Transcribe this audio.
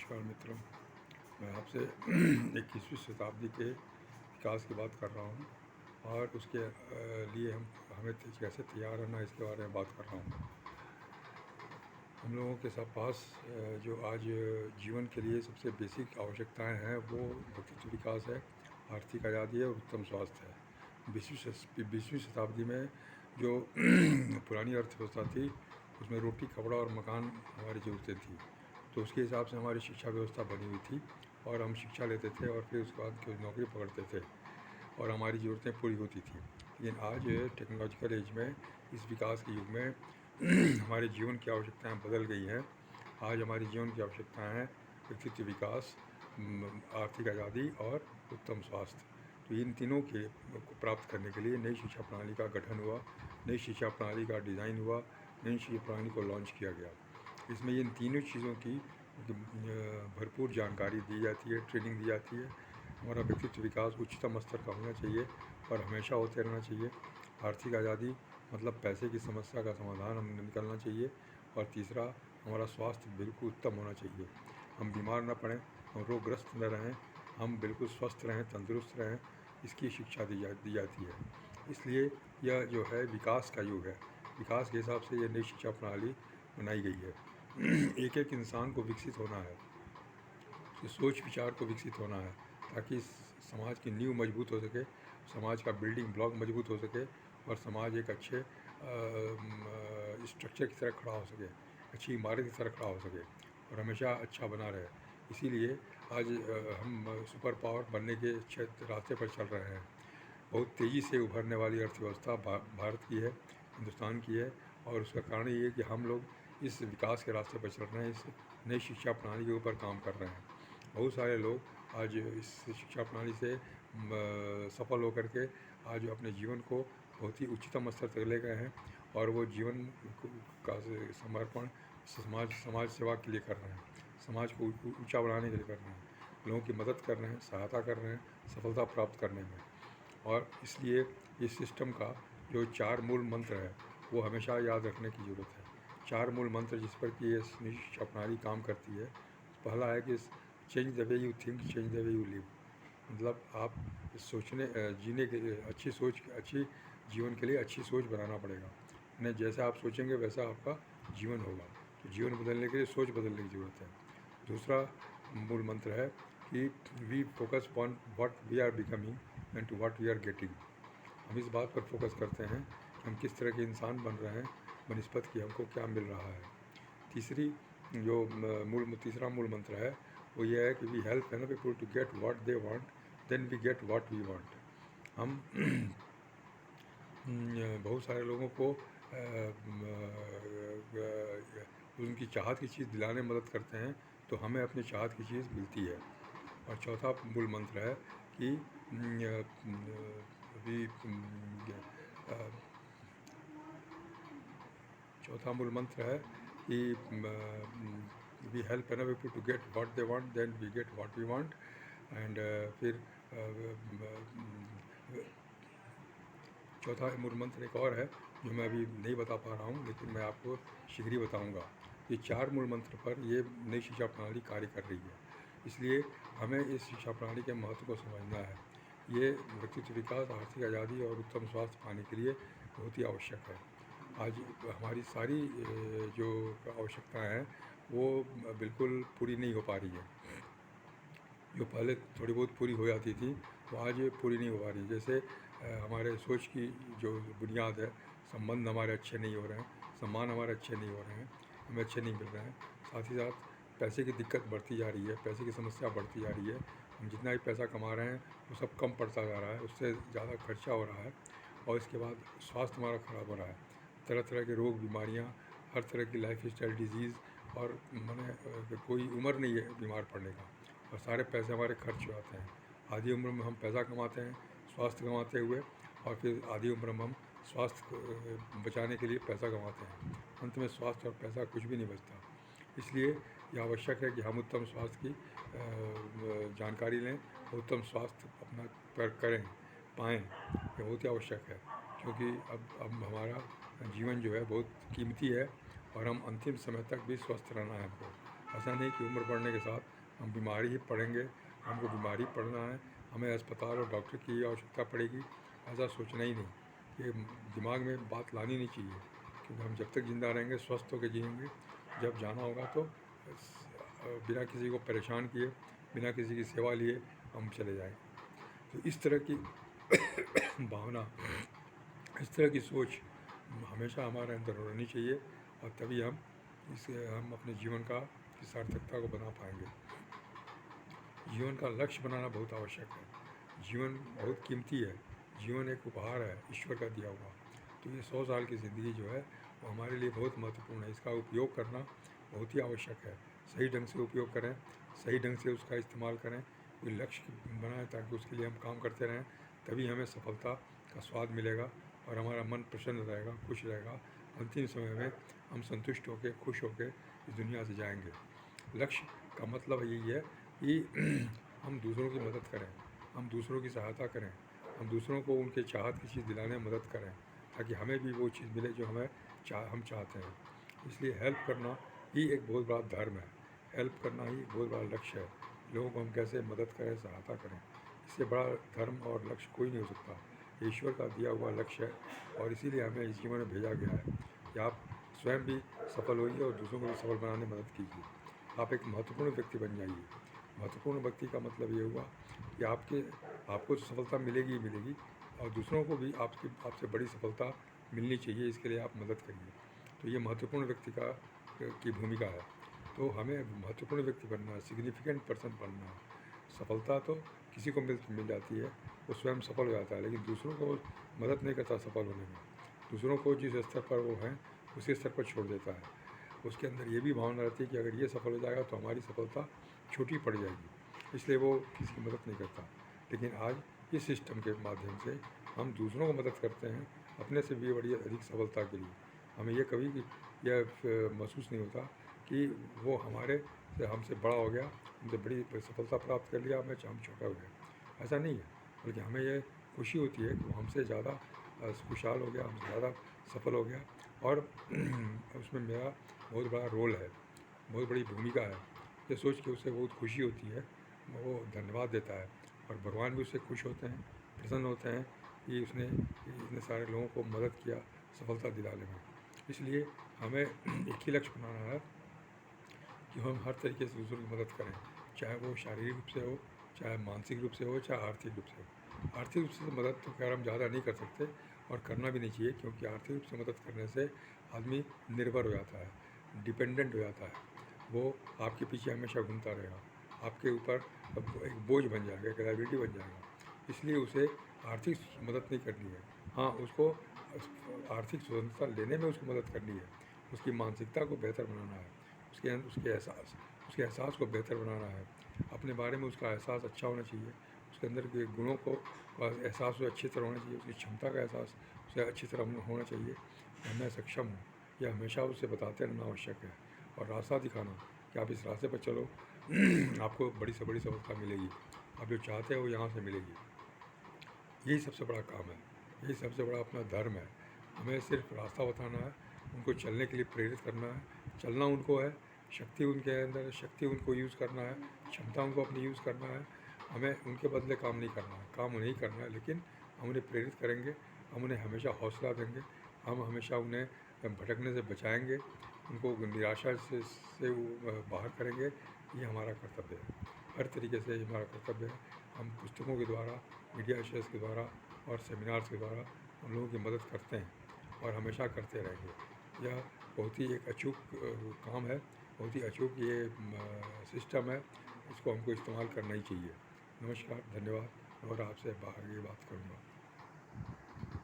नमस्कार मित्रों, मैं आपसे 21वीं शताब्दी के विकास की बात कर रहा हूँ और उसके लिए हमें कैसे तैयार रहना इसके बारे में बात कर रहा हूँ। हम लोगों के सब पास जो आज जीवन के लिए सबसे बेसिक आवश्यकताएं हैं वो व्यक्तित्व विकास है, आर्थिक आज़ादी है और उत्तम स्वास्थ्य है। 20वीं शताब्दी में जो पुरानी अर्थव्यवस्था थी उसमें रोटी, कपड़ा और मकान हमारी ज़रूरतें थी, तो उसके हिसाब से हमारी शिक्षा व्यवस्था बनी हुई थी और हम शिक्षा लेते थे और फिर उसके बाद कोई नौकरी पकड़ते थे और हमारी ज़रूरतें पूरी होती थी। लेकिन आज टेक्नोलॉजिकल एज में, इस विकास के युग में हमारे जीवन की आवश्यकताएं बदल गई हैं। आज हमारी जीवन की आवश्यकताएं हैं व्यक्तित्व विकास, आर्थिक आज़ादी और उत्तम स्वास्थ्य। तो इन तीनों के को प्राप्त करने के लिए नई शिक्षा प्रणाली का गठन हुआ, नई शिक्षा प्रणाली का डिज़ाइन हुआ, नई शिक्षा प्रणाली को लॉन्च किया गया। इसमें इन तीनों चीज़ों की भरपूर जानकारी दी जाती है, ट्रेनिंग दी जाती है। हमारा व्यक्तित्व विकास उच्चतम स्तर का होना चाहिए और हमेशा होते रहना चाहिए। आर्थिक आज़ादी मतलब पैसे की समस्या का समाधान हम निकलना चाहिए। और तीसरा, हमारा स्वास्थ्य बिल्कुल उत्तम होना चाहिए। हम बीमार ना पड़ें, हम रोगग्रस्त न रहें, हम बिल्कुल स्वस्थ रहें, तंदुरुस्त रहें, इसकी शिक्षा दी जाती है। इसलिए यह जो है विकास का युग है। विकास के हिसाब से यह नई शिक्षा प्रणाली बनाई गई है। एक एक इंसान को विकसित होना है, उसके सोच विचार को विकसित होना है, ताकि समाज की नींव मजबूत हो सके, समाज का बिल्डिंग ब्लॉक मजबूत हो सके और समाज एक अच्छे स्ट्रक्चर की तरह खड़ा हो सके, अच्छी इमारत की तरह खड़ा हो सके और हमेशा अच्छा बना रहे। इसीलिए आज हम सुपर पावर बनने के रास्ते पर चल रहे हैं। बहुत तेज़ी से उभरने वाली अर्थव्यवस्था भारत की है, हिंदुस्तान की है, और उसका कारण ये है कि हम लोग इस विकास के रास्ते पर चल रहे हैं, इस नई शिक्षा प्रणाली के ऊपर काम कर रहे हैं। बहुत सारे लोग आज इस शिक्षा प्रणाली से सफल होकर के आज अपने जीवन को बहुत ही उच्चतम स्तर तक ले गए हैं और वो जीवन का समर्पण समाज सेवा के लिए कर रहे हैं, समाज को ऊंचा बढ़ाने के लिए कर रहे हैं, लोगों की मदद कर रहे हैं, सहायता कर रहे हैं सफलता प्राप्त करने में। और इसलिए इस सिस्टम का जो 4 मूल मंत्र है वो हमेशा याद रखने की ज़रूरत है। 4 मूल मंत्र जिस पर कि ये शिक्षा प्रणाली काम करती है। पहला है कि change the way you think, change the way you live. मतलब आप सोचने जीने के लिए अच्छी जीवन के लिए अच्छी सोच बनाना पड़ेगा। यानी जैसा आप सोचेंगे वैसा आपका जीवन होगा। तो जीवन बदलने के लिए सोच बदलने की ज़रूरत है। दूसरा मूल मंत्र है कि we focus on what we are becoming and to what we are getting. हम इस बात पर फोकस करते हैं कि हम किस तरह के इंसान बन रहे हैं बनिस्बत कि हमको क्या मिल रहा है। तीसरा मूल मंत्र है वो ये है कि we help other people to get what they want, then we get what we want. हम बहुत सारे लोगों को उनकी चाहत की चीज़ दिलाने में मदद करते हैं, तो हमें अपनी चाहत की चीज़ मिलती है। और चौथा मूल मंत्र है कि चौथा मूल मंत्र है कि we help other people to get what they want, then we get what we want. And फिर चौथा मूल मंत्र एक और है जो मैं अभी नहीं बता पा रहा हूँ, लेकिन मैं आपको शीघ्र ही बताऊँगा। ये 4 मूल मंत्र पर ये नई शिक्षा प्रणाली कार्य कर रही है। इसलिए हमें इस शिक्षा प्रणाली के महत्व को समझना है। ये व्यक्तित्व विकास, आर्थिक आज़ादी और उत्तम स्वास्थ्य पाने के लिए बहुत ही आवश्यक है। आज हमारी सारी जो आवश्यकताएं हैं वो बिल्कुल पूरी नहीं हो पा रही है। जो पहले थोड़ी बहुत पूरी हो जाती थी वो आज पूरी नहीं हो पा रही। जैसे हमारे सोच की जो बुनियाद है, संबंध हमारे अच्छे नहीं हो रहे हैं, सम्मान हमारे अच्छे नहीं हो रहे हैं, हमें अच्छे नहीं मिल रहे हैं। साथ ही साथ पैसे की दिक्कत बढ़ती जा रही है, पैसे की समस्या बढ़ती जा रही है। हम जितना भी पैसा कमा रहे हैं वो सब कम पड़ता जा रहा है, उससे ज़्यादा खर्चा हो रहा है। और इसके बाद स्वास्थ्य हमारा ख़राब हो रहा है, तरह तरह के रोग बीमारियाँ, हर तरह की लाइफ स्टाइल डिजीज़, और मैंने कोई उम्र नहीं है बीमार पड़ने का, और सारे पैसे हमारे खर्च हो जाते हैं। आधी उम्र में हम पैसा कमाते हैं स्वास्थ्य कमाते हुए, और फिर आधी उम्र में हम स्वास्थ्य को बचाने के लिए पैसा कमाते हैं। अंत में स्वास्थ्य और पैसा कुछ भी नहीं बचता। इसलिए यह आवश्यक है कि हम उत्तम स्वास्थ्य की जानकारी लें, उत्तम स्वास्थ्य अपना करें पाएँ। यह बहुत ही आवश्यक है, क्योंकि अब हमारा जीवन जो है बहुत कीमती है और हम अंतिम समय तक भी स्वस्थ रहना है हमको। ऐसा नहीं कि उम्र बढ़ने के साथ हम बीमारी ही पड़ेंगे, हमको बीमारी पड़ना है, हमें अस्पताल और डॉक्टर की आवश्यकता पड़ेगी, ऐसा सोचना ही नहीं। ये दिमाग में बात लानी नहीं चाहिए, क्योंकि हम जब तक ज़िंदा रहेंगे स्वस्थ होकर जिएंगे। जब जाना होगा तो बिना किसी को परेशान किए, बिना किसी की सेवा लिए हम चले जाएंगे। तो इस तरह की भावना, इस तरह की सोच हमेशा हमारे अंदर रहनी चाहिए, और तभी हम अपने जीवन का की सार्थकता को बना पाएंगे। जीवन का लक्ष्य बनाना बहुत आवश्यक है। जीवन बहुत कीमती है, जीवन एक उपहार है ईश्वर का दिया हुआ। तो ये 100 साल की ज़िंदगी जो है वो हमारे लिए बहुत महत्वपूर्ण है। इसका उपयोग करना बहुत ही आवश्यक है। सही ढंग से उपयोग करें, सही ढंग से उसका इस्तेमाल करें, कोई लक्ष्य बनाएं ताकि उसके लिए हम काम करते रहें, तभी हमें सफलता का स्वाद मिलेगा और हमारा मन प्रसन्न रहेगा, खुश रहेगा। अंतिम समय में हम संतुष्ट होकर, खुश होकर इस दुनिया से जाएंगे। लक्ष्य का मतलब यही है कि हम दूसरों की मदद करें, हम दूसरों की सहायता करें, हम दूसरों को उनके चाहत की चीज़ दिलाने में मदद करें, ताकि हमें भी वो चीज़ मिले जो हम चाहते हैं। इसलिए हेल्प करना ही एक बहुत बड़ा धर्म है, हेल्प करना ही एक बहुत बड़ा लक्ष्य है। लोगों को हम कैसे मदद करें, सहायता करें, इससे बड़ा धर्म और लक्ष्य कोई नहीं हो सकता। ईश्वर का दिया हुआ लक्ष्य है, और इसीलिए हमें इस जीवन में भेजा गया है कि आप स्वयं भी सफल होइए और दूसरों को भी सफल बनाने में मदद कीजिए। आप एक महत्वपूर्ण व्यक्ति बन जाइए। महत्वपूर्ण व्यक्ति का मतलब ये हुआ कि आपको तो सफलता मिलेगी ही मिलेगी, और दूसरों को भी आपसे बड़ी सफलता मिलनी चाहिए, इसके लिए आप मदद करिए। तो ये महत्वपूर्ण व्यक्ति की भूमिका है। तो हमें महत्वपूर्ण व्यक्ति बनना है, सिग्निफिकेंट पर्सन बनना है। सफलता तो किसी को मिल जाती है, वो स्वयं सफल हो जाता है, लेकिन दूसरों को मदद नहीं करता सफल होने में। दूसरों को जिस स्तर पर वो हैं उसी स्तर पर छोड़ देता है। उसके अंदर ये भी भावना रहती है कि अगर ये सफल हो जाएगा तो हमारी सफलता छोटी पड़ जाएगी, इसलिए वो किसी की मदद नहीं करता। लेकिन आज इस सिस्टम के माध्यम से हम दूसरों को मदद करते हैं अपने से भी बड़ी अधिक सफलता के लिए। हमें ये कभी भी यह महसूस नहीं होता कि वो हमसे बड़ा हो गया, हमसे बड़ी सफलता प्राप्त कर लिया, हम छोटा हो गया। ऐसा नहीं है, बल्कि हमें यह खुशी होती है कि वो हमसे ज़्यादा खुशहाल हो गया, हमसे ज़्यादा सफल हो गया, और उसमें मेरा बहुत बड़ा रोल है, बहुत बड़ी भूमिका है। ये सोच के उसे बहुत खुशी होती है, वो धन्यवाद देता है, और भगवान भी उससे खुश होते हैं, प्रसन्न होते हैं कि उसने इतने सारे लोगों को मदद किया सफलता दिलाने में। इसलिए हमें एक ही लक्ष्य बनाना है कि हम हर तरीके से दूसरों की मदद करें, चाहे वो शारीरिक रूप से हो, चाहे मानसिक रूप से हो, चाहे आर्थिक रूप से हो। आर्थिक रूप से मदद तो खैर हम ज़्यादा नहीं कर सकते, और करना भी नहीं चाहिए, क्योंकि आर्थिक रूप से मदद करने से आदमी निर्भर हो जाता है, डिपेंडेंट हो जाता है। वो आपके पीछे हमेशा घूमता रहेगा, आपके ऊपर एक बोझ बन जाएगा, एक लायबिलिटी बन जाएगा। इसलिए उसे आर्थिक मदद नहीं करनी है। हाँ, उसको आर्थिक स्वतंत्रता लेने में उसकी मदद करनी है, उसकी मानसिकता को बेहतर बनाना है, उसके एहसास को बेहतर बनाना है। अपने बारे में उसका एहसास अच्छा होना चाहिए, उसके अंदर के गुणों का एहसास उसे अच्छी तरह होना चाहिए, उसकी क्षमता का एहसास उसे अच्छी तरह होना चाहिए कि मैं सक्षम हूँ। यह हमेशा उसे बताते रहना आवश्यक है, और रास्ता दिखाना कि आप इस रास्ते पर चलो, आपको बड़ी से बड़ी सफलता मिलेगी, आप जो चाहते हो यहाँ से मिलेगी। यही सबसे बड़ा काम है, यही सबसे बड़ा अपना धर्म है। हमें सिर्फ रास्ता बताना है, उनको चलने के लिए प्रेरित करना है। चलना उनको है, शक्ति उनके अंदर है, शक्ति उनको यूज़ करना है, क्षमता उनको अपनी यूज़ करना है। हमें उनके बदले काम नहीं करना है, काम उन्हें ही करना है, लेकिन हम उन्हें प्रेरित करेंगे, हम उन्हें हमेशा हौसला देंगे, हम हमेशा उन्हें भटकने से बचाएंगे, उनको निराशा से बाहर करेंगे। ये हमारा कर्तव्य है, हर तरीके से ये हमारा कर्तव्य है। हम पुस्तकों के द्वारा, मीडिया शेयर्स के द्वारा और सेमिनार्स के द्वारा उन लोगों की मदद करते हैं, और हमेशा करते रहेंगे। यह बहुत ही एक अचूक काम है, बहुत ही अचूक ये सिस्टम है, इसको हमको इस्तेमाल करना ही चाहिए। नमस्कार, धन्यवाद, और आपसे आगे बात करूँगा।